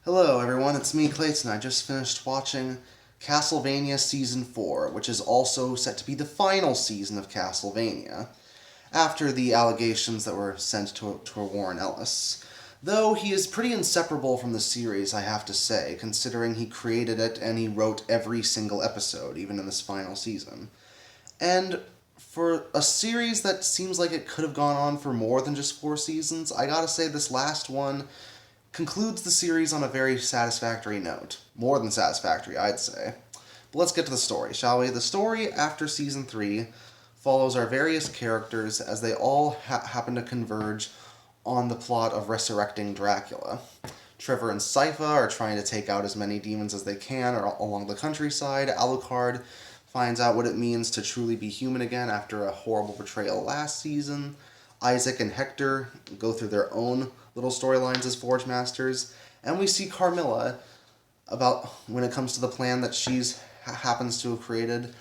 Hello everyone, it's me Clayton. I just finished watching Castlevania Season 4, which is also set to be the final season of Castlevania, after the allegations that were sent to Warren Ellis. Though he is pretty inseparable from the series, I have to say, considering he created it and he wrote every single episode, even in this final season. And for a series that seems like it could have gone on for more than just 4 seasons, I gotta say this last one concludes the series on a very satisfactory note. More than satisfactory, I'd say. But let's get to the story, shall we? The story after Season 3 follows our various characters as they all happen to converge on the plot of resurrecting Dracula. Trevor and Sypha are trying to take out as many demons as they can along the countryside. Alucard finds out what it means to truly be human again after a horrible betrayal last season. Isaac and Hector go through their own little storylines as Forge Masters, and we see Carmilla about when it comes to the plan that she's happens to have created,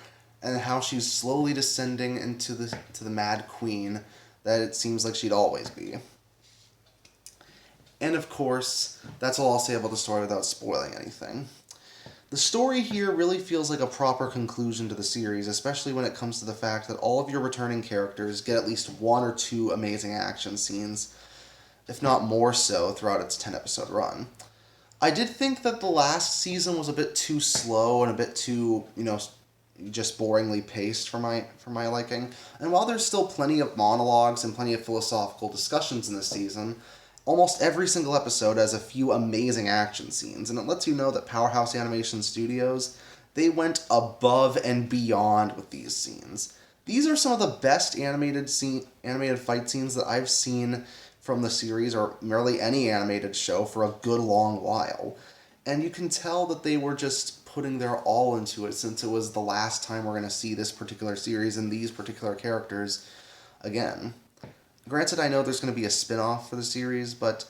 and how she's slowly descending into the Mad Queen that it seems like she'd always be. And of course, that's all I'll say about the story without spoiling anything. The story here really feels like a proper conclusion to the series, especially when it comes to the fact that all of your returning characters get at least 1 or 2 amazing action scenes, if not more so, throughout its 10-episode run. I did think that the last season was a bit too slow and a bit too, just boringly paced for my liking. And while there's still plenty of monologues and plenty of philosophical discussions in this season, almost every single episode has a few amazing action scenes, and it lets you know that Powerhouse Animation Studios, they went above and beyond with these scenes. These are some of the best animated fight scenes that I've seen from the series, or merely any animated show, for a good long while. And you can tell that they were just putting their all into it, since it was the last time we're going to see this particular series and these particular characters again. Granted, I know there's going to be a spin-off for the series, but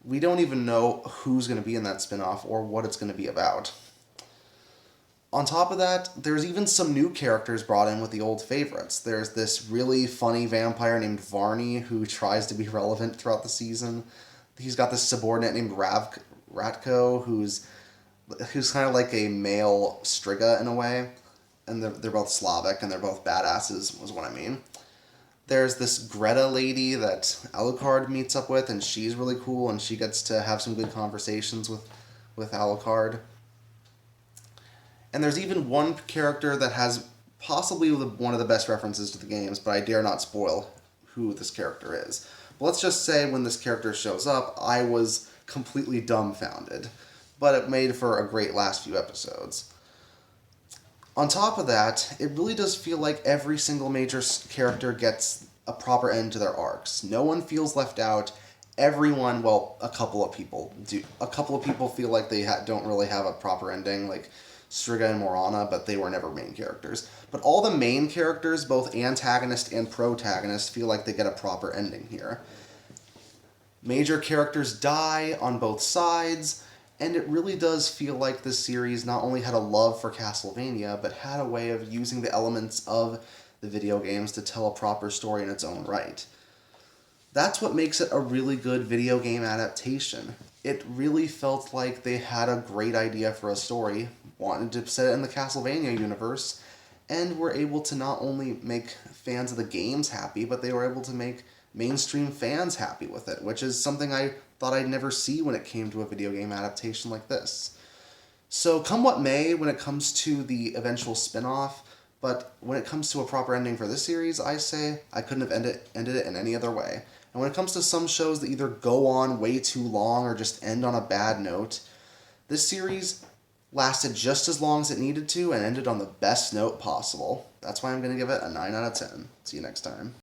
we don't even know who's going to be in that spin-off or what it's going to be about. On top of that, there's even some new characters brought in with the old favorites. There's this really funny vampire named Varney who tries to be relevant throughout the season. He's got this subordinate named Ratko who's kind of like a male Striga in a way. And they're both Slavic and they're both badasses, was what I mean. There's this Greta lady that Alucard meets up with, and she's really cool, and she gets to have some good conversations with Alucard. And there's even one character that has possibly one of the best references to the games, but I dare not spoil who this character is. But let's just say when this character shows up, I was completely dumbfounded. But it made for a great last few episodes. On top of that, it really does feel like every single major character gets a proper end to their arcs. No one feels left out. Everyone, well, a couple of people do. A couple of people feel like they don't really have a proper ending, like Striga and Morana, but they were never main characters. But all the main characters, both antagonist and protagonist, feel like they get a proper ending here. Major characters die on both sides, and it really does feel like this series not only had a love for Castlevania, but had a way of using the elements of the video games to tell a proper story in its own right. That's what makes it a really good video game adaptation. It really felt like they had a great idea for a story, wanted to set it in the Castlevania universe, and were able to not only make fans of the games happy, but they were able to make mainstream fans happy with it, which is something I thought I'd never see when it came to a video game adaptation like this. So come what may when it comes to the eventual spin-off, but when it comes to a proper ending for this series, I say I couldn't have ended it in any other way. And when it comes to some shows that either go on way too long or just end on a bad note, this series lasted just as long as it needed to and ended on the best note possible. That's why I'm going to give it a 9 out of 10. See you next time.